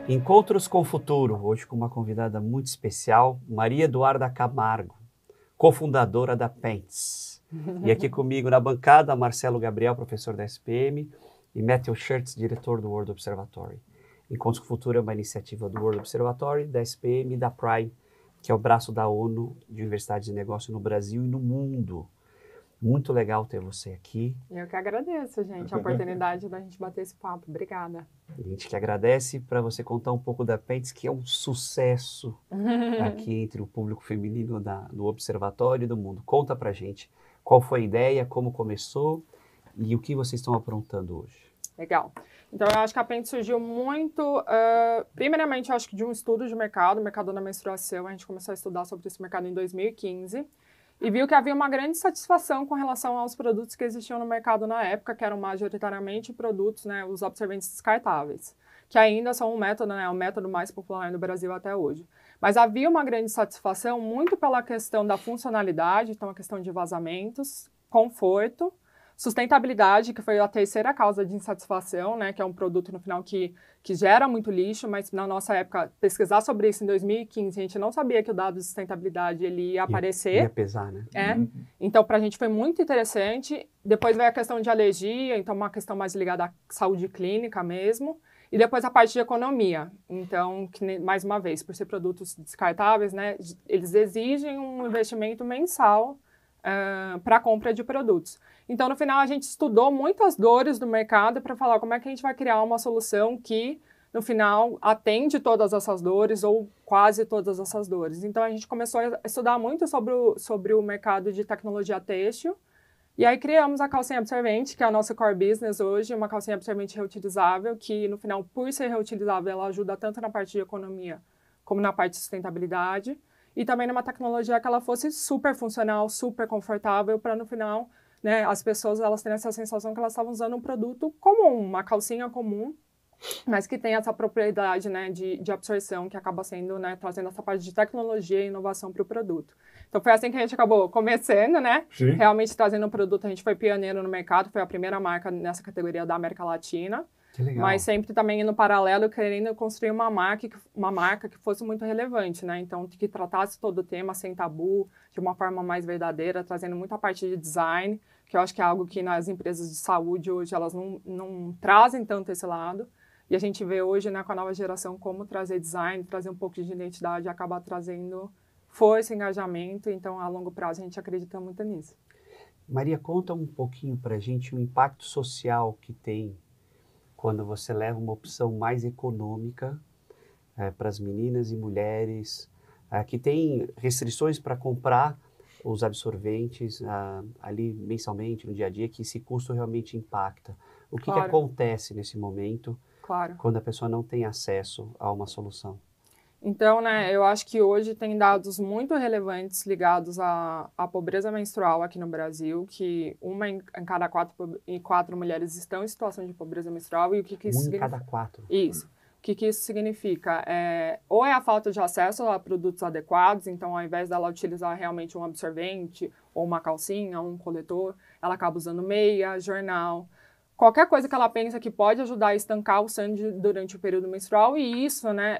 Encontros com o Futuro, hoje com uma convidada muito especial, Maria Eduarda Camargo, cofundadora da Pents. E aqui comigo na bancada, Marcelo Gabriel, professor da SPM, e Matthew Schertz, diretor do World Observatory. Encontros com o Futuro é uma iniciativa do World Observatory, da SPM e da Prime, que é o braço da ONU de Universidades de Negócio no Brasil e no mundo. Muito legal ter você aqui. Eu que agradeço, gente, a oportunidade da gente bater esse papo. Obrigada. A gente que agradece para você contar um pouco da Pents, que é um sucesso aqui entre o público feminino do Observatório e do mundo. Conta pra gente qual foi a ideia, como começou e o que vocês estão aprontando hoje. Legal. Então, eu acho que a Pents surgiu muito, primeiramente, eu acho que de um estudo de mercado da menstruação. A gente começou a estudar sobre esse mercado em 2015 e viu que havia uma grande satisfação com relação aos produtos que existiam no mercado na época, que eram majoritariamente produtos, né, os absorventes descartáveis, que ainda são um método, né, o método mais popular no Brasil até hoje. Mas havia uma grande satisfação muito pela questão da funcionalidade, então a questão de vazamentos, conforto, sustentabilidade, que foi a terceira causa de insatisfação, né, que é um produto no final que gera muito lixo, mas na nossa época, pesquisar sobre isso em 2015, a gente não sabia que o dado de sustentabilidade ele ia aparecer. Ia pesar, né? Então, para a gente foi muito interessante. Depois veio a questão de alergia, então uma questão mais ligada à saúde clínica mesmo. E depois a parte de economia. Então, mais uma vez, por ser produtos descartáveis, né, eles exigem um investimento mensal para a compra de produtos. Então, no final, a gente estudou muitas dores do mercado para falar como é que a gente vai criar uma solução que, no final, atende todas essas dores ou quase todas essas dores. Então, a gente começou a estudar muito sobre o mercado de tecnologia têxtil. E aí, criamos a calcinha absorvente, que é a nossa core business hoje, uma calcinha absorvente reutilizável, que, no final, por ser reutilizável, ela ajuda tanto na parte de economia como na parte de sustentabilidade. E também numa tecnologia que ela fosse super funcional, super confortável, para, no final, né, as pessoas elas terem essa sensação que elas estavam usando um produto comum, uma calcinha comum, mas que tem essa propriedade, né, de absorção, que acaba sendo, né, trazendo essa parte de tecnologia e inovação para o produto. Então, foi assim que a gente acabou começando, né? Sim. Realmente trazendo um produto. A gente foi pioneiro no mercado, foi a primeira marca nessa categoria da América Latina. Que legal. Mas sempre também no paralelo, querendo construir uma marca que fosse muito relevante, né? Então, que tratasse todo o tema sem tabu, de uma forma mais verdadeira, trazendo muita parte de design, que eu acho que é algo que nas empresas de saúde hoje elas não trazem tanto esse lado. E a gente vê hoje, né, com a nova geração, como trazer design, trazer um pouco de identidade, acabar trazendo força, engajamento. Então, a longo prazo, a gente acredita muito nisso. Maria, conta um pouquinho pra gente o impacto social que tem quando você leva uma opção mais econômica para as meninas e mulheres que têm restrições para comprar os absorventes ali mensalmente, no dia a dia, que esse custo realmente impacta. O que acontece nesse momento quando a pessoa não tem acesso a uma solução? Então, né, eu acho que hoje tem dados muito relevantes ligados à pobreza menstrual aqui no Brasil, que uma em cada quatro mulheres estão em situação de pobreza menstrual. E o que isso significa? Uma em cada quatro? Isso. O que isso significa? Ou é a falta de acesso a produtos adequados, então ao invés dela utilizar realmente um absorvente, ou uma calcinha, ou um coletor, ela acaba usando meia, jornal, qualquer coisa que ela pensa que pode ajudar a estancar o sangue durante o período menstrual. E isso, né,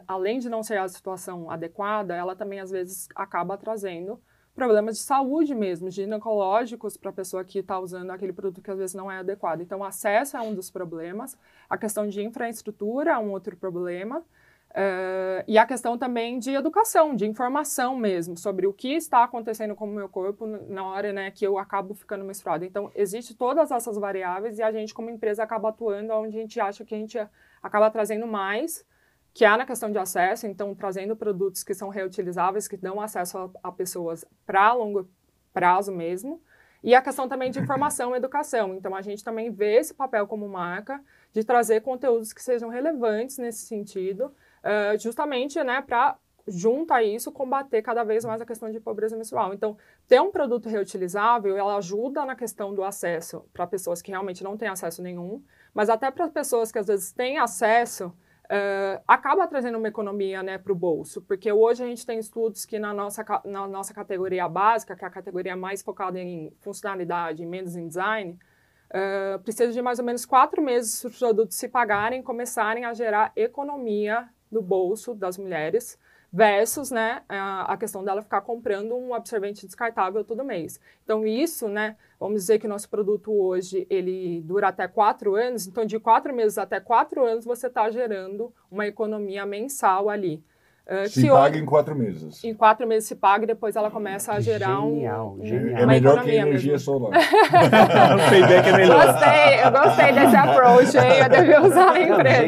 além de não ser a situação adequada, ela também às vezes acaba trazendo problemas de saúde mesmo, ginecológicos para a pessoa que está usando aquele produto que às vezes não é adequado. Então, o acesso é um dos problemas, a questão de infraestrutura é um outro problema, e a questão também de educação, de informação mesmo, sobre o que está acontecendo com o meu corpo na hora, né, que eu acabo ficando menstruada. Então, existem todas essas variáveis e a gente, como empresa, acaba atuando onde a gente acha que a gente acaba trazendo mais, que é na questão de acesso, então trazendo produtos que são reutilizáveis, que dão acesso a pessoas para longo prazo mesmo, e a questão também de informação e educação. Então, a gente também vê esse papel como marca de trazer conteúdos que sejam relevantes nesse sentido, justamente, né, para, junto a isso, combater cada vez mais a questão de pobreza menstrual. Então, ter um produto reutilizável, ela ajuda na questão do acesso para pessoas que realmente não têm acesso nenhum, mas até para pessoas que às vezes têm acesso, acaba trazendo uma economia, né, para o bolso, porque hoje a gente tem estudos que na nossa categoria básica, que é a categoria mais focada em funcionalidade e menos em design, precisa de mais ou menos 4 meses para os produtos se pagarem e começarem a gerar economia no bolso das mulheres, versus, né, a questão dela ficar comprando um absorvente descartável todo mês. Então, isso, né, vamos dizer que o nosso produto hoje, ele dura até 4 anos, então de 4 meses até 4 anos você está gerando uma economia mensal ali. Se paga em 4 meses. Em 4 meses se paga e depois ela começa a gerar genial. É melhor que energia solar. O payback é melhor. Eu gostei desse approach, hein? Eu devia usar na empresa.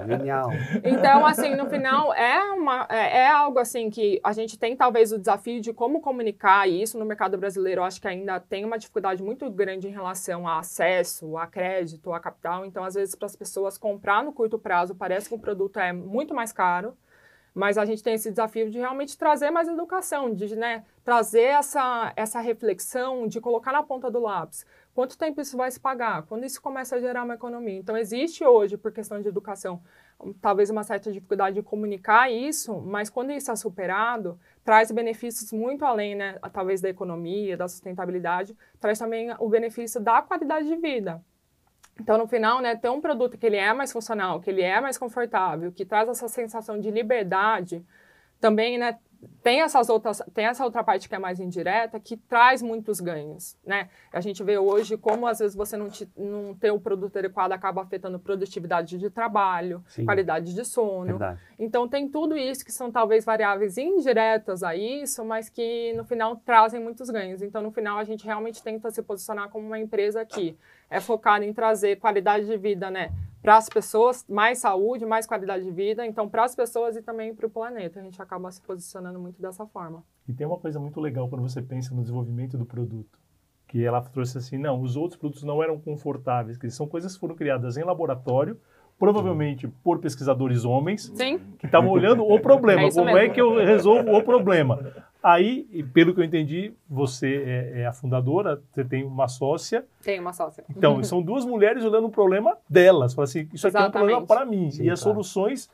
Genial. Então, assim, no final, é algo assim que a gente tem talvez o desafio de como comunicar isso no mercado brasileiro. Eu acho que ainda tem uma dificuldade muito grande em relação a acesso, a crédito, a capital. Então, às vezes, para as pessoas comprar no curto prazo, parece que o produto é muito mais caro. Mas a gente tem esse desafio de realmente trazer mais educação, de, né, trazer essa reflexão, de colocar na ponta do lápis. Quanto tempo isso vai se pagar? Quando isso começa a gerar uma economia? Então, existe hoje, por questão de educação, talvez uma certa dificuldade de comunicar isso, mas quando isso é superado, traz benefícios muito além, né, talvez da economia, da sustentabilidade, traz também o benefício da qualidade de vida. Então, no final, né, ter um produto que ele é mais funcional, que ele é mais confortável, que traz essa sensação de liberdade, também, né, tem essa outra parte que é mais indireta, que traz muitos ganhos, né? A gente vê hoje como, às vezes, você não ter o produto adequado acaba afetando produtividade de trabalho, sim, qualidade de sono. Verdade. Então, tem tudo isso que são, talvez, variáveis indiretas a isso, mas que, no final, trazem muitos ganhos. Então, no final, a gente realmente tenta se posicionar como uma empresa que é focada em trazer qualidade de vida, né, para as pessoas, mais saúde, mais qualidade de vida, então para as pessoas e também para o planeta. A gente acaba se posicionando muito dessa forma. E tem uma coisa muito legal quando você pensa no desenvolvimento do produto, que ela trouxe assim, não, os outros produtos não eram confortáveis, que são coisas que foram criadas em laboratório, provavelmente por pesquisadores homens, sim, que estavam olhando o problema, como mesmo. É que eu resolvo o problema. Aí, pelo que eu entendi, você é a fundadora, você tem uma sócia. Tem uma sócia. Então, são 2 mulheres olhando o problema delas. Fala assim, isso aqui é um problema para mim. Sim, e as soluções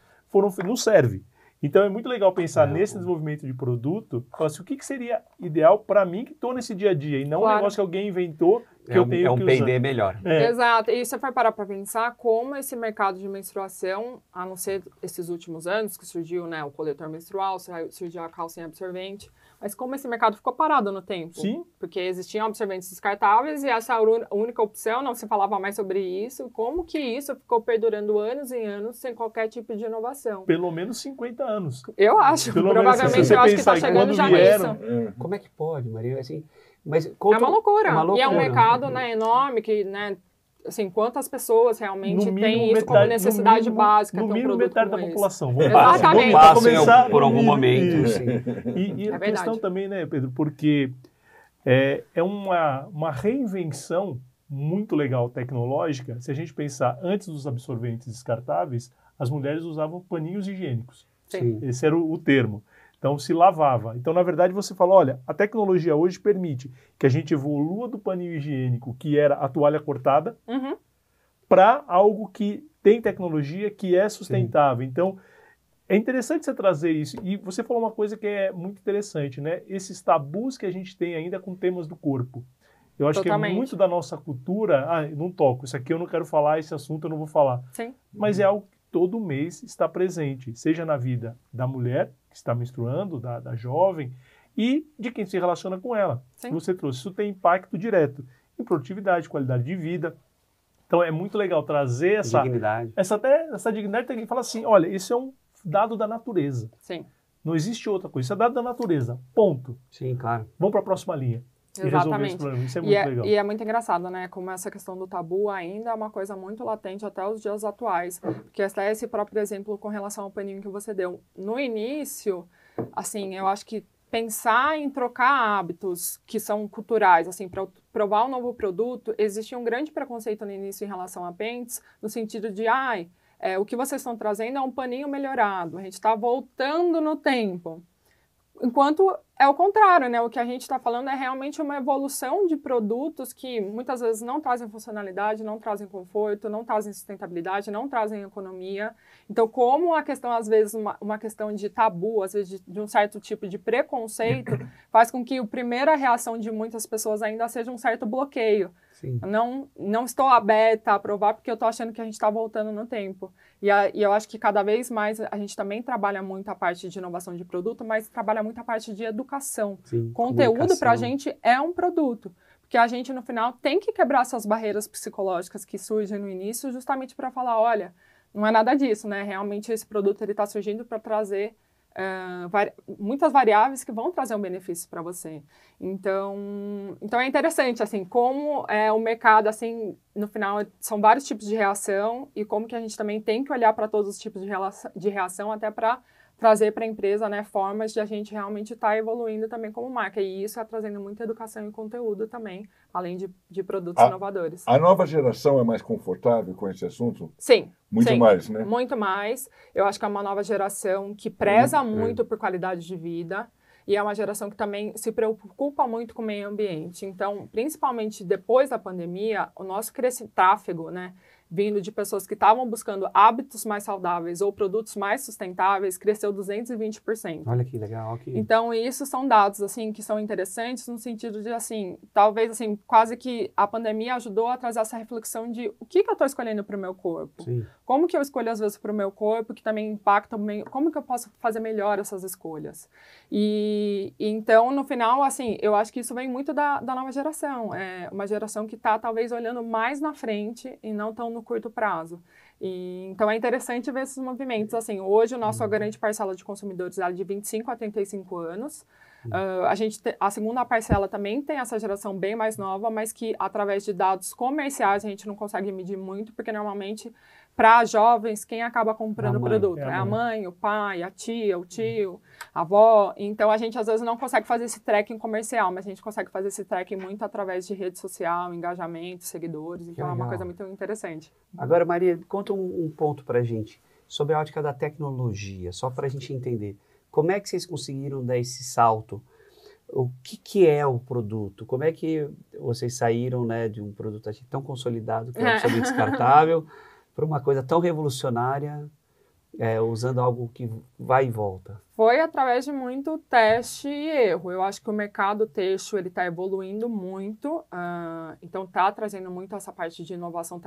não servem. Então, é muito legal pensar nesse desenvolvimento de produto. Falar assim, o que seria ideal para mim que estou nesse dia a dia? E não um negócio que alguém inventou que eu tenho que usar. É um P&D melhor. Exato. E você vai parar para pensar como esse mercado de menstruação, a não ser esses últimos anos, que surgiu, né, o coletor menstrual, surgiu a calcinha absorvente, mas como esse mercado ficou parado no tempo. Sim. Porque existiam absorventes descartáveis e essa era a única opção, não se falava mais sobre isso. Como que isso ficou perdurando anos e anos sem qualquer tipo de inovação? Pelo menos 50 anos. Eu acho. Pelo provavelmente eu acho que está chegando já nisso. Como é que pode, Maria? Assim, mas é uma loucura. E é um mercado, né, né, enorme que, né, assim, quantas pessoas realmente têm isso metade, como necessidade básica? No mínimo metade da população. Exatamente. Passem por algum momento. Sim. E a questão também, né, Pedro, porque é uma reinvenção muito legal tecnológica. Se a gente pensar, antes dos absorventes descartáveis, as mulheres usavam paninhos higiênicos. Sim. Esse era o termo. Então, se lavava. Então, na verdade, você fala, olha, a tecnologia hoje permite que a gente evolua do paninho higiênico, que era a toalha cortada, para algo que tem tecnologia, que é sustentável. Sim. Então, é interessante você trazer isso. E você falou uma coisa que é muito interessante, né? Esses tabus que a gente tem ainda com temas do corpo. Eu acho Totalmente. que é muito da nossa cultura, não toco, isso aqui eu não quero falar, esse assunto eu não vou falar. Sim. Mas é algo que todo mês está presente, seja na vida da mulher que está menstruando, da jovem, e de quem se relaciona com ela. Sim. Que você trouxe. Isso tem impacto direto em produtividade, qualidade de vida. Então é muito legal trazer essa dignidade. Essa dignidade. Tem que falar assim, olha, isso é um dado da natureza. Sim. Não existe outra coisa, isso é dado da natureza, ponto. Sim, claro. Vamos para a próxima linha. Exatamente. Esse problema. Isso é muito legal. E é muito engraçado, né? Como essa questão do tabu ainda é uma coisa muito latente até os dias atuais. Porque até esse próprio exemplo com relação ao paninho que você deu. No início, assim, eu acho que pensar em trocar hábitos que são culturais, assim, para provar um novo produto, existe um grande preconceito no início em relação a pentes, no sentido de, o que vocês estão trazendo é um paninho melhorado, a gente está voltando no tempo. Enquanto é o contrário, né? O que a gente está falando é realmente uma evolução de produtos que muitas vezes não trazem funcionalidade, não trazem conforto, não trazem sustentabilidade, não trazem economia. Então, como a questão, às vezes, uma questão de tabu, às vezes de um certo tipo de preconceito, faz com que a primeira reação de muitas pessoas ainda seja um certo bloqueio. Sim. Não estou aberta a aprovar porque eu estou achando que a gente está voltando no tempo. E eu acho que cada vez mais a gente também trabalha muito a parte de inovação de produto, mas trabalha muito a parte de educação. Sim, conteúdo para a gente é um produto. Porque a gente, no final, tem que quebrar essas barreiras psicológicas que surgem no início justamente para falar, olha, não é nada disso, né? Realmente esse produto está surgindo para trazer muitas variáveis que vão trazer um benefício para você. Então é interessante, assim, como o mercado, assim, no final, são vários tipos de reação e como que a gente também tem que olhar para todos os tipos de reação até para trazer para a empresa, né, formas de a gente realmente estar evoluindo também como marca. E isso é trazendo muita educação e conteúdo também, além de produtos inovadores. A nova geração é mais confortável com esse assunto? Sim. Muito mais, né? Muito mais. Eu acho que é uma nova geração que preza muito por qualidade de vida e é uma geração que também se preocupa muito com o meio ambiente. Então, principalmente depois da pandemia, o nosso tráfego, né, vindo de pessoas que estavam buscando hábitos mais saudáveis ou produtos mais sustentáveis, cresceu 220%. Olha que legal. Então, isso são dados, assim, que são interessantes no sentido de, assim, talvez, assim, quase que a pandemia ajudou a trazer essa reflexão de o que eu estou escolhendo para o meu corpo? Sim. Como que eu escolho, às vezes, para o meu corpo, que também impacta, como que eu posso fazer melhor essas escolhas? E então, no final, assim, eu acho que isso vem muito da nova geração. É uma geração que está, talvez, olhando mais na frente e não tão no curto prazo. Então, é interessante ver esses movimentos. Assim, hoje, a nossa grande parcela de consumidores é de 25 a 35 anos. A segunda parcela também tem essa geração bem mais nova, mas que, através de dados comerciais, a gente não consegue medir muito, porque, normalmente, para jovens, quem acaba comprando o produto? É a mãe, o pai, a tia, o tio, a avó. Então, a gente, às vezes, não consegue fazer esse tracking comercial, mas a gente consegue fazer esse tracking muito através de rede social, engajamento, seguidores. Então, é uma coisa muito interessante. Agora, Maria, conta um ponto para a gente sobre a ótica da tecnologia, só para a gente entender. Como é que vocês conseguiram dar esse salto? O que é o produto? Como é que vocês saíram, né, de um produto tão consolidado, que é absolutamente descartável, para uma coisa tão revolucionária, usando algo que vai e volta? Foi através de muito teste e erro. Eu acho que o mercado têxtil está evoluindo muito, então está trazendo muito essa parte de inovação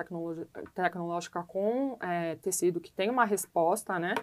tecnológica com tecido que tem uma resposta, né?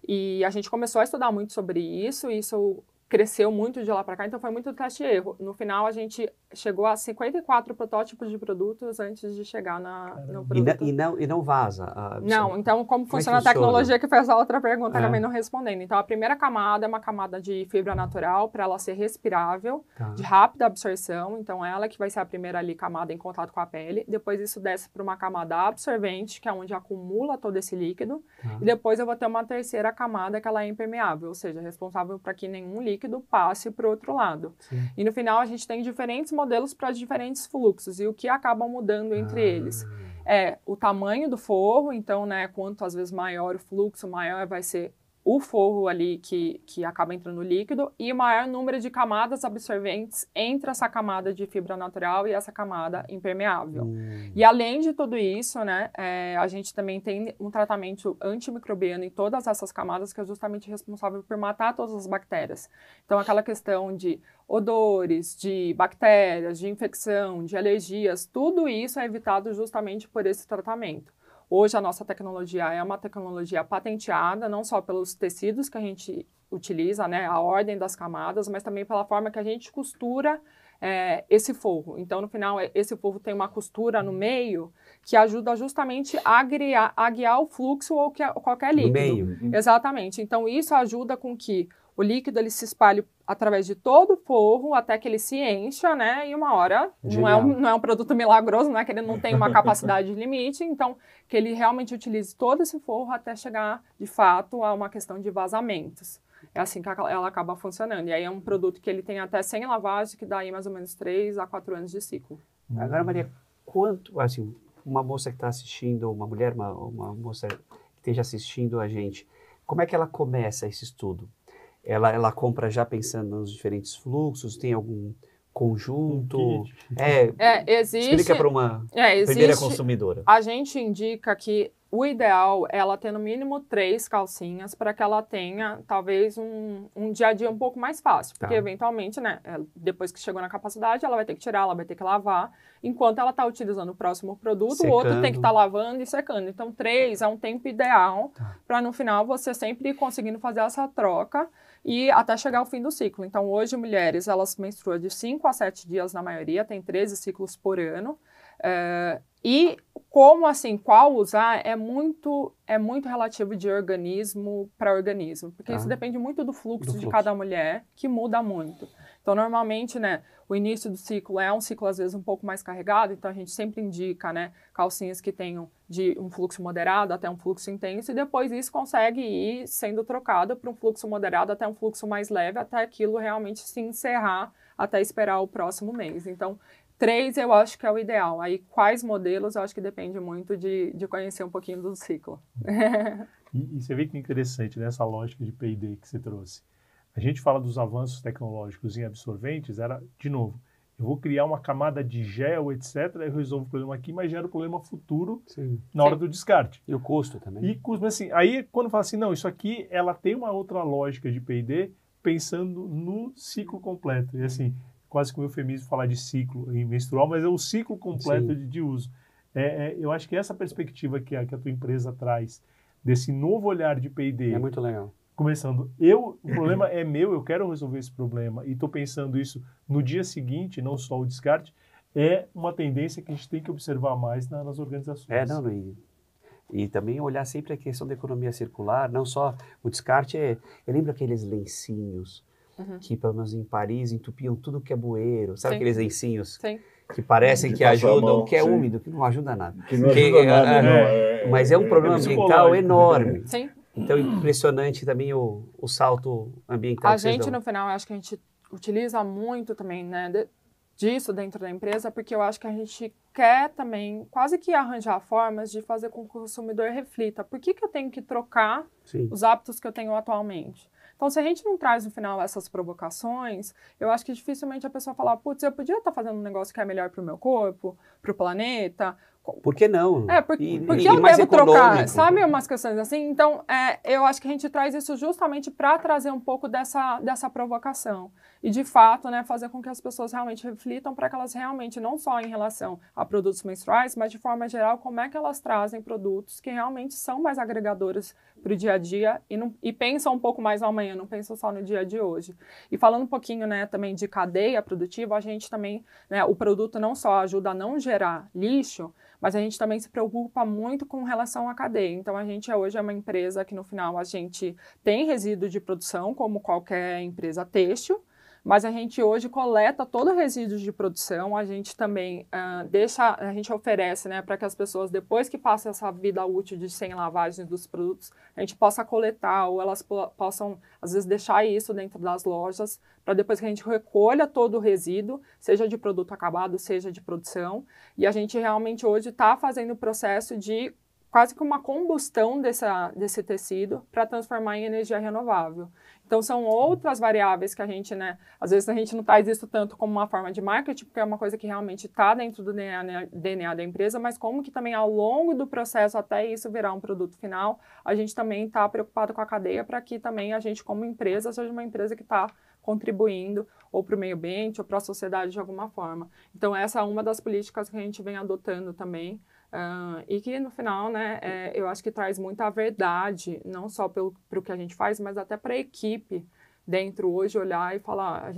E a gente começou a estudar muito sobre isso, e isso cresceu muito de lá para cá, então foi muito teste e erro. No final, a gente chegou a 54 protótipos de produtos antes de chegar no produto. E não vaza? Não, então como funciona a tecnologia, que foi essa outra pergunta que eu acabei não respondendo. Então, a primeira camada é uma camada de fibra natural para ela ser respirável, de rápida absorção, então ela que vai ser a primeira ali camada em contato com a pele. Depois isso desce para uma camada absorvente, que é onde acumula todo esse líquido. E depois eu vou ter uma terceira camada que ela é impermeável, ou seja, responsável para que nenhum líquido passe para o outro lado. Sim. E no final a gente tem diferentes modelos para diferentes fluxos, e o que acaba mudando entre eles é o tamanho do forro. Então, né, quanto às vezes maior o fluxo, maior vai ser o forro ali que acaba entrando líquido, e o maior número de camadas absorventes entre essa camada de fibra natural e essa camada impermeável. E além de tudo isso, né, a gente também tem um tratamento antimicrobiano em todas essas camadas, que é justamente responsável por matar todas as bactérias. Então, aquela questão de odores, de bactérias, de infecção, de alergias, tudo isso é evitado justamente por esse tratamento. Hoje, a nossa tecnologia é uma tecnologia patenteada, não só pelos tecidos que a gente utiliza, né, a ordem das camadas, mas também pela forma que a gente costura esse forro. Então, no final, esse forro tem uma costura no meio que ajuda justamente a guiar o fluxo ou qualquer líquido. No meio. Exatamente. Então, isso ajuda com que o líquido ele se espalhe através de todo o forro até que ele se encha, né? E uma hora, não é um produto milagroso, não é que ele não tem uma capacidade de limite, então que ele realmente utilize todo esse forro até chegar, de fato, a uma questão de vazamentos. É assim que ela acaba funcionando. E aí é um produto que ele tem até 100 lavagens, que dá aí mais ou menos 3 a 4 anos de ciclo. Agora, Maria, assim, uma moça que está assistindo, uma mulher, uma moça que esteja assistindo a gente, como é que ela começa esse estudo? Ela compra já pensando nos diferentes fluxos? Tem algum conjunto? Existe. Explica para uma primeira consumidora. A gente indica que o ideal é ela ter no mínimo 3 calcinhas para que ela tenha, talvez, um dia a dia um pouco mais fácil. Porque, eventualmente, né, depois que chegou na capacidade, ela vai ter que tirar, ela vai ter que lavar. Enquanto ela está utilizando o próximo produto, secando. O outro tem que estar lavando e secando. Então, 3 é um tempo ideal para, no final, você sempre ir conseguindo fazer essa troca e até chegar ao fim do ciclo. Então, hoje, mulheres, elas menstruam de 5 a 7 dias na maioria, tem 13 ciclos por ano. E como, assim, qual usar é muito relativo de organismo para organismo, porque isso depende muito do fluxo de cada mulher, que muda muito. Então, normalmente, né, o início do ciclo é um ciclo, às vezes, um pouco mais carregado, então a gente sempre indica, né, calcinhas que tenham de um fluxo moderado até um fluxo intenso, e depois isso consegue ir sendo trocado para um fluxo moderado até um fluxo mais leve, até aquilo realmente se encerrar, até esperar o próximo mês. Então, 3 eu acho que é o ideal. Aí, quais modelos, eu acho que depende muito de conhecer um pouquinho do ciclo. E você vê que interessante, né, essa lógica de P&D que você trouxe. A gente fala dos avanços tecnológicos em absorventes, era, de novo, eu vou criar uma camada de gel, etc., eu resolvo o problema aqui, mas gera o problema futuro na hora do descarte. E o custo também. E custo, mas assim, aí quando fala assim, não, isso aqui, ela tem uma outra lógica de P&D pensando no ciclo completo. E assim, quase que um eufemismo falar de ciclo menstrual, mas é o ciclo completo de uso. Eu acho que essa perspectiva que a tua empresa traz, desse novo olhar de P&D... É muito legal. Começando, o problema é meu, eu quero resolver esse problema, e estou pensando isso no dia seguinte, não só o descarte, é uma tendência que a gente tem que observar mais nas organizações. E também olhar sempre a questão da economia circular, não só o descarte. Eu lembro aqueles lencinhos que, pelo menos em Paris, entupiam tudo que é bueiro. Sabe aqueles lencinhos que parecem que ajudam, que é úmido, que não ajuda nada. Que não ajuda nada, não. Mas é um problema ambiental enorme. Sim. Então, impressionante também o salto ambiental. A gente, no final, eu acho que a gente utiliza muito também, né, disso dentro da empresa, porque eu acho que a gente quer também quase que arranjar formas de fazer com que o consumidor reflita. Por que eu tenho que trocar os hábitos que eu tenho atualmente? Então, se a gente não traz, no final, essas provocações, eu acho que dificilmente a pessoa fala, putz, eu podia estar fazendo um negócio que é melhor para o meu corpo, para o planeta. Por que não? Por que eu devo trocar? Sabe umas questões assim? Então, eu acho que a gente traz isso justamente para trazer um pouco dessa provocação. E, de fato, né, fazer com que as pessoas realmente reflitam para que elas realmente, não só em relação a produtos menstruais, mas de forma geral, como é que elas trazem produtos que realmente são mais agregadores para o dia a dia e pensam um pouco mais no amanhã, não pensam só no dia de hoje. E falando um pouquinho, né, também de cadeia produtiva, a gente também, né, o produto não só ajuda a não gerar lixo, mas a gente também se preocupa muito com relação à cadeia. Então, a gente hoje é uma empresa que, no final, a gente tem resíduo de produção, como qualquer empresa têxtil, mas a gente hoje coleta todo o resíduo de produção, a gente também a gente oferece, né, para que as pessoas, depois que passam essa vida útil de 100 lavagens dos produtos, a gente possa coletar, ou elas possam, às vezes, deixar isso dentro das lojas, para depois que a gente recolha todo o resíduo, seja de produto acabado, seja de produção, e a gente realmente hoje está fazendo o processo de quase que uma combustão desse tecido para transformar em energia renovável. Então, são outras variáveis que a gente, né, às vezes a gente não traz isso tanto como uma forma de marketing, porque é uma coisa que realmente está dentro do DNA da empresa, mas como que também ao longo do processo, até isso virar um produto final, a gente também está preocupado com a cadeia para que também a gente, como empresa, seja uma empresa que está contribuindo ou para o meio ambiente ou para a sociedade de alguma forma. Então, essa é uma das políticas que a gente vem adotando também, e que, no final, né, eu acho que traz muita verdade, não só para o que a gente faz, mas até para a equipe dentro hoje olhar e falar,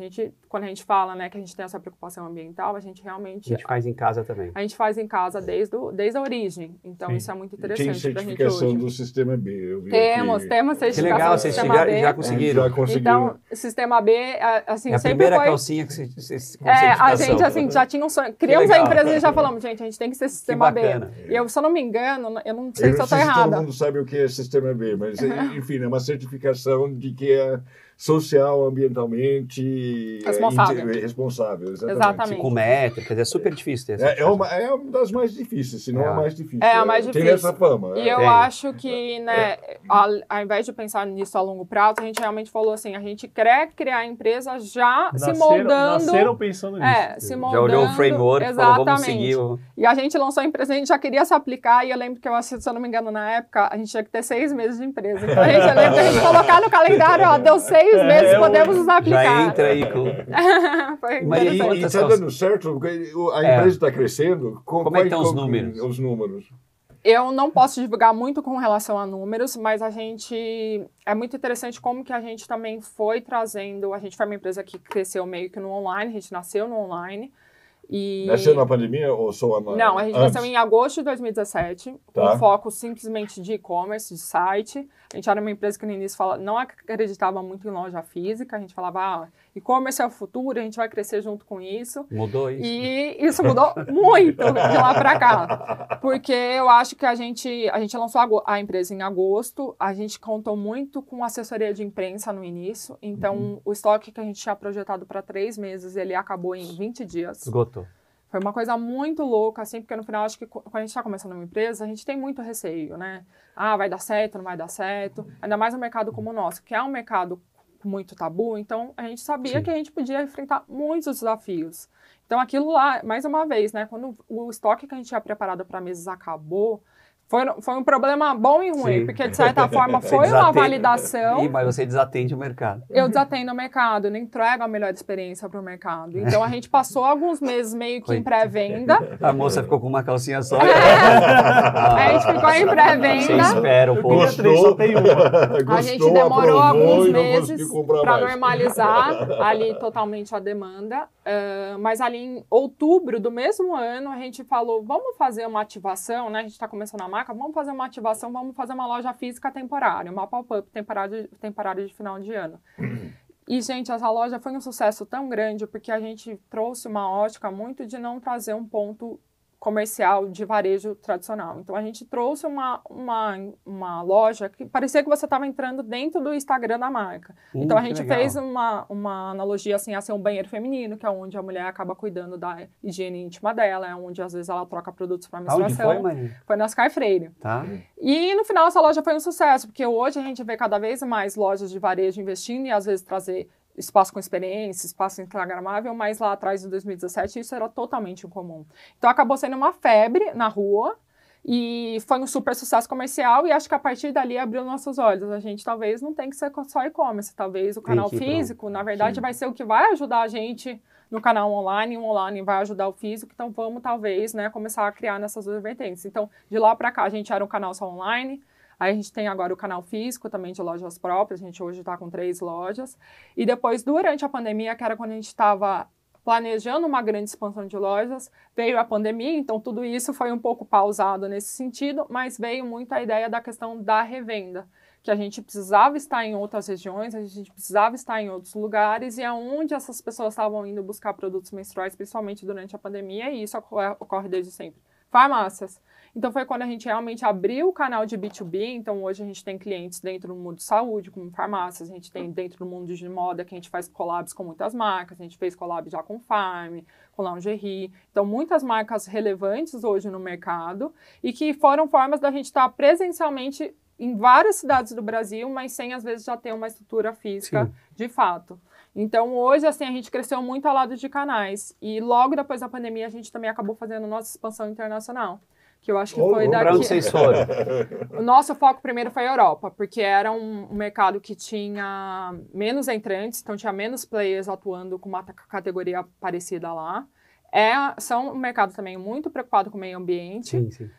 quando a gente fala, né, que a gente tem essa preocupação ambiental, a gente realmente... A gente faz em casa também. A gente faz em casa desde a origem, então isso é muito interessante para a gente hoje. Tem certificação do Sistema B, eu vi temos certificação que legal, do Sistema B. Já conseguiram. Então, o Sistema B, assim, a sempre primeira foi... calcinha que você a gente, assim, já tinha um sonho. Criamos a empresa e já falamos, gente, a gente tem que ser Sistema B. E eu, se eu não me engano, eu não sei se eu estou errada. Todo mundo sabe o que é Sistema B, mas, enfim, é uma certificação de que são social, ambientalmente responsável. Exatamente. Com métricas, é super difícil ter é uma das mais difíceis, se não a mais difícil. É a mais difícil. Tem essa fama. E eu acho que, né, ao invés de pensar nisso a longo prazo, a gente realmente falou assim, a gente quer criar a empresa já se moldando. Nasceram pensando nisso. Se moldando. Já olhou o framework e falou, vamos seguir. E a gente lançou a empresa, a gente já queria se aplicar, e eu lembro que, se eu não me engano, na época, a gente tinha que ter 6 meses de empresa. Então, a gente colocar no calendário, ó, deu 6 meses, podemos nos aplicar. Já entra aí com... E está dando certo? Porque a empresa está crescendo? Como é que estão os números? Os números? Eu não posso divulgar muito com relação a números, mas a gente... É muito interessante como que a gente também foi trazendo... A gente foi uma empresa que cresceu meio que no online, a gente nasceu no online. Nasceu na pandemia ou só Não, a gente nasceu em agosto de 2017, com foco simplesmente de e-commerce, de site. A gente era uma empresa que no início não acreditava muito em loja física, a gente falava, e-commerce é o futuro, a gente vai crescer junto com isso. Mudou isso. E isso mudou muito de lá para cá, porque eu acho que a gente lançou a empresa em agosto, a gente contou muito com assessoria de imprensa no início, então o estoque que a gente tinha projetado para 3 meses, ele acabou em 20 dias. Esgotou. Foi uma coisa muito louca, assim, porque no final, acho que quando a gente está começando uma empresa, a gente tem muito receio, né? Vai dar certo, não vai dar certo. Ainda mais um mercado como o nosso, que é um mercado muito tabu, então a gente sabia que a gente podia enfrentar muitos desafios. Então aquilo lá, mais uma vez, né? Quando o estoque que a gente tinha preparado para meses acabou, foi um problema bom e ruim, porque de certa forma foi uma validação. Mas você desatende o mercado. Eu desatendo o mercado, não entrego a melhor experiência para o mercado. Então a gente passou alguns meses meio que em pré-venda. A moça ficou com uma calcinha só. A gente ficou em pré-venda. Você espera um pouco. A gente demorou alguns meses para normalizar ali totalmente a demanda. Mas ali em outubro do mesmo ano, a gente falou, vamos fazer uma ativação, né? A gente está começando a marca, vamos fazer uma ativação, vamos fazer uma loja física temporária, uma pop-up temporária de final de ano. E, gente, essa loja foi um sucesso tão grande porque a gente trouxe uma ótica muito de não trazer um ponto comercial de varejo tradicional. Então, a gente trouxe uma loja que parecia que você estava entrando dentro do Instagram da marca. Então, a gente fez uma analogia, assim, a ser um banheiro feminino, que é onde a mulher acaba cuidando da higiene íntima dela, é onde, às vezes, ela troca produtos para menstruação. Onde foi, Maria? Foi na Oscar Freire. Tá. E, no final, essa loja foi um sucesso, porque hoje a gente vê cada vez mais lojas de varejo investindo e, às vezes, trazer espaço com experiência, espaço instagramável, mas lá atrás, em 2017, isso era totalmente incomum. Então, acabou sendo uma febre na rua e foi um super sucesso comercial e acho que a partir dali abriu nossos olhos. A gente talvez não tem que ser só e-commerce, talvez o canal físico, na verdade, vai ser o que vai ajudar a gente no canal online, e o online vai ajudar o físico, então vamos talvez, né, começar a criar nessas duas vertentes. Então, de lá para cá, a gente era um canal só online. Aí a gente tem agora o canal físico também de lojas próprias, a gente hoje está com 3 lojas. E depois, durante a pandemia, que era quando a gente estava planejando uma grande expansão de lojas, veio a pandemia, então tudo isso foi um pouco pausado nesse sentido, mas veio muito a ideia da questão da revenda, que a gente precisava estar em outras regiões, a gente precisava estar em outros lugares, e aonde essas pessoas estavam indo buscar produtos menstruais, principalmente durante a pandemia, e isso ocorre desde sempre. Farmácias. Então, foi quando a gente realmente abriu o canal de B2B. Então, hoje a gente tem clientes dentro do mundo de saúde, como farmácias. A gente tem dentro do mundo de moda, que a gente faz collabs com muitas marcas. A gente fez collab já com Farm, com Lingerie. Então, muitas marcas relevantes hoje no mercado e que foram formas da gente estar presencialmente em várias cidades do Brasil, mas sem, às vezes, já ter uma estrutura física de fato. Então, hoje, assim, a gente cresceu muito ao lado de canais. E logo depois da pandemia, a gente também acabou fazendo nossa expansão internacional. Que eu acho que foi daqui. Para onde vocês foram? O nosso foco primeiro foi a Europa, porque era um mercado que tinha menos entrantes, então tinha menos players atuando com uma categoria parecida lá. São um mercado também muito preocupado com o meio ambiente. Sim, sim.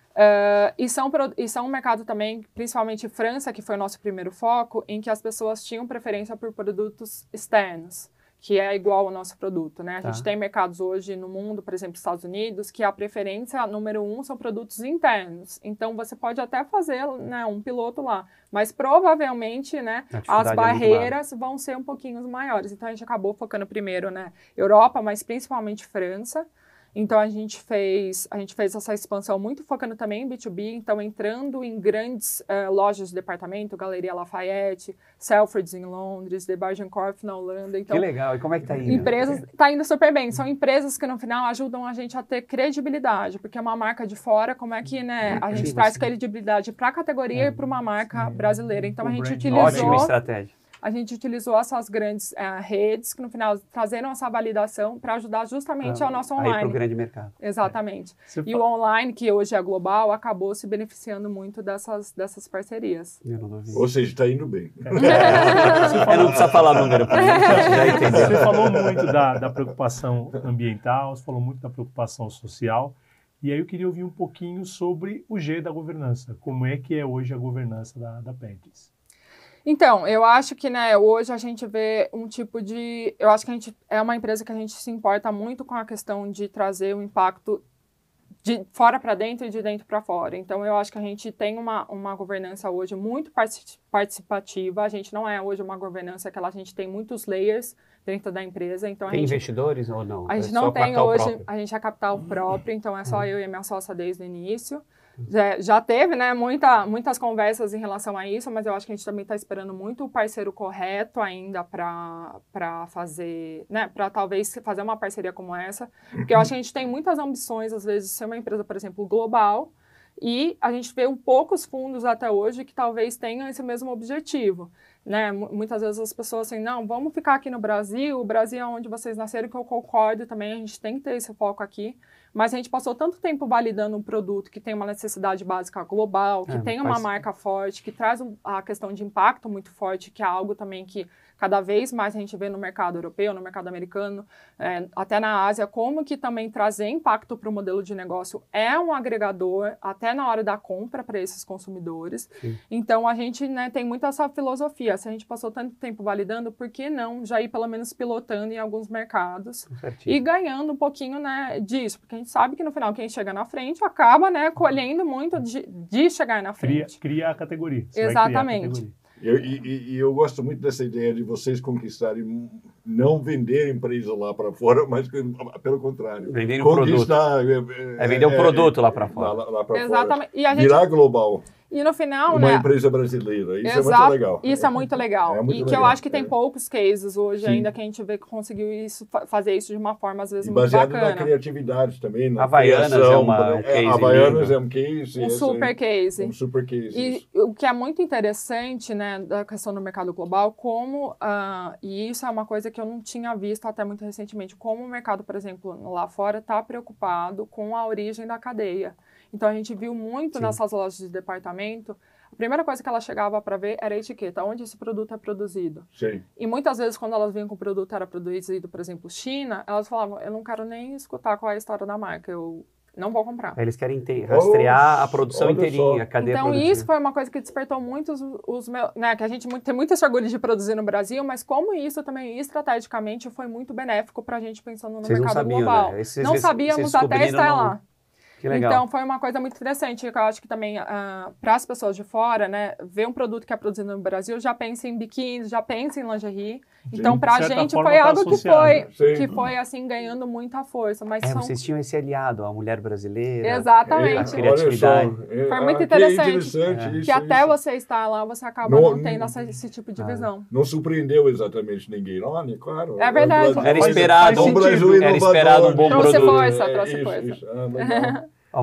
E são um mercado também, principalmente França, que foi o nosso primeiro foco, em que as pessoas tinham preferência por produtos externos, que é igual ao nosso produto, né? A gente tem mercados hoje no mundo, por exemplo, Estados Unidos, que a preferência número 1 são produtos internos. Então, você pode até fazer, né, um piloto lá, mas provavelmente, né, as barreiras vão ser um pouquinho maiores. Então, a gente acabou focando primeiro, né, Europa, mas principalmente França. Então, a gente fez essa expansão muito focando também em B2B, então entrando em grandes lojas de departamento, Galeria Lafayette, Selfridges em Londres, The Bijenkorf na Holanda. Então, que legal, e como é que tá indo? Empresas, tá indo super bem, são empresas que no final ajudam a gente a ter credibilidade, porque é uma marca de fora, como é que, né, a gente traz credibilidade para a categoria e para uma marca brasileira. Então, a gente utilizou... Ótima estratégia. A gente utilizou essas grandes redes que, no final, trazeram essa validação para ajudar justamente ao nosso online. Aí para o grande mercado. Exatamente. E o online, que hoje é global, acabou se beneficiando muito dessas parcerias. Eu não duvido. Ou seja, está indo bem. Não precisa falar número para gente, já entendeu. Você falou muito da preocupação ambiental, você falou muito da preocupação social. E aí eu queria ouvir um pouquinho sobre o G da governança. Como é que é hoje a governança da Pentes? Então, eu acho que, né, hoje a gente vê um tipo de... Eu acho que a gente é uma empresa que a gente se importa muito com a questão de trazer o impacto de fora para dentro e de dentro para fora. Então, eu acho que a gente tem uma governança hoje muito participativa. A gente não é hoje uma governança que a gente tem muitos layers dentro da empresa. Então, tem investidores ou não? A gente não tem hoje, a gente é capital próprio, então é só eu e a minha sócia desde o início. Já teve, né, muitas conversas em relação a isso, mas eu acho que a gente também está esperando muito o parceiro correto ainda para fazer, né, para talvez fazer uma parceria como essa, porque eu acho que a gente tem muitas ambições, às vezes, de ser uma empresa, por exemplo, global, e a gente vê poucos fundos até hoje que talvez tenham esse mesmo objetivo, né? Muitas vezes as pessoas assim, não, vamos ficar aqui no Brasil, o Brasil é onde vocês nasceram, que eu concordo também, a gente tem que ter esse foco aqui, mas a gente passou tanto tempo validando um produto que tem uma necessidade básica global, que tem uma marca forte, que traz a questão de impacto muito forte, que é algo também que cada vez mais a gente vê no mercado europeu, no mercado americano, até na Ásia, como que também trazer impacto para o modelo de negócio é um agregador, até na hora da compra para esses consumidores. Sim. Então, a gente, né, tem muito essa filosofia. Se a gente passou tanto tempo validando, por que não já ir pelo menos pilotando em alguns mercados e ganhando um pouquinho, né, disso? Porque a gente sabe que no final quem chega na frente acaba, né, colhendo muito de chegar na frente. Cria a categoria. Exatamente. Eu gosto muito dessa ideia de vocês conquistarem, não vender empresa lá para fora, mas pelo contrário. Vender um produto. Vender um produto lá para fora. Lá para Exatamente. Fora. Virar global. E no final, uma empresa brasileira. Isso é muito legal. Isso é muito legal. É muito que legal. Eu acho que tem poucos cases hoje ainda que a gente vê que conseguiu fazer isso de uma forma, às vezes, muito baseado bacana. na criatividade também, na Havaianas criação, é um case. Havaianas é um case. Um super case. Um super case. E o que é muito interessante, né, da questão do mercado global, como, e isso é uma coisa que eu não tinha visto até muito recentemente, como o mercado, por exemplo, lá fora está preocupado com a origem da cadeia. Então, a gente viu muito nessas lojas de departamento. A primeira coisa que ela chegava para ver era a etiqueta, onde esse produto é produzido. Sim. E muitas vezes, quando elas vinham com o produto era produzido, por exemplo, China, elas falavam, eu não quero nem escutar qual é a história da marca, eu não vou comprar. Eles querem rastrear a produção inteirinha, a cadeia então, produtiva. Isso foi uma coisa que despertou muito os meus... Né, que a gente tem muito esse orgulho de produzir no Brasil, mas como isso também, estrategicamente, foi muito benéfico para a gente pensando no mercado global. Né? Não sabíamos até estar lá. Que legal. Então, foi uma coisa muito interessante, que eu acho que também, para as pessoas de fora, né, ver um produto que é produzido no Brasil, já pensa em biquíni, já pensa em lingerie. Então, para a gente, foi algo que foi, assim, ganhando muita força. Mas vocês tinham esse aliado, a mulher brasileira. Exatamente. A criatividade. Foi muito interessante. Que até você estar lá, você acaba não tendo esse tipo de visão. Não surpreendeu exatamente ninguém. Olha, claro. É verdade. Era esperado um bom produto. Trouxe força.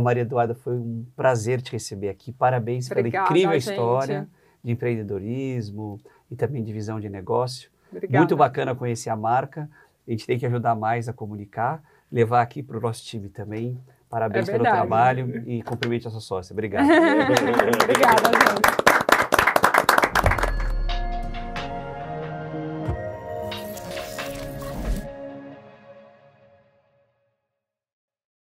Maria Eduarda, foi um prazer te receber aqui. Parabéns pela incrível história de empreendedorismo e também de visão de negócio. Obrigada. Muito bacana conhecer a marca. A gente tem que ajudar mais a comunicar, levar aqui para o nosso time também. Parabéns pelo trabalho e cumprimente a sua sócia. Obrigado. Obrigada, gente.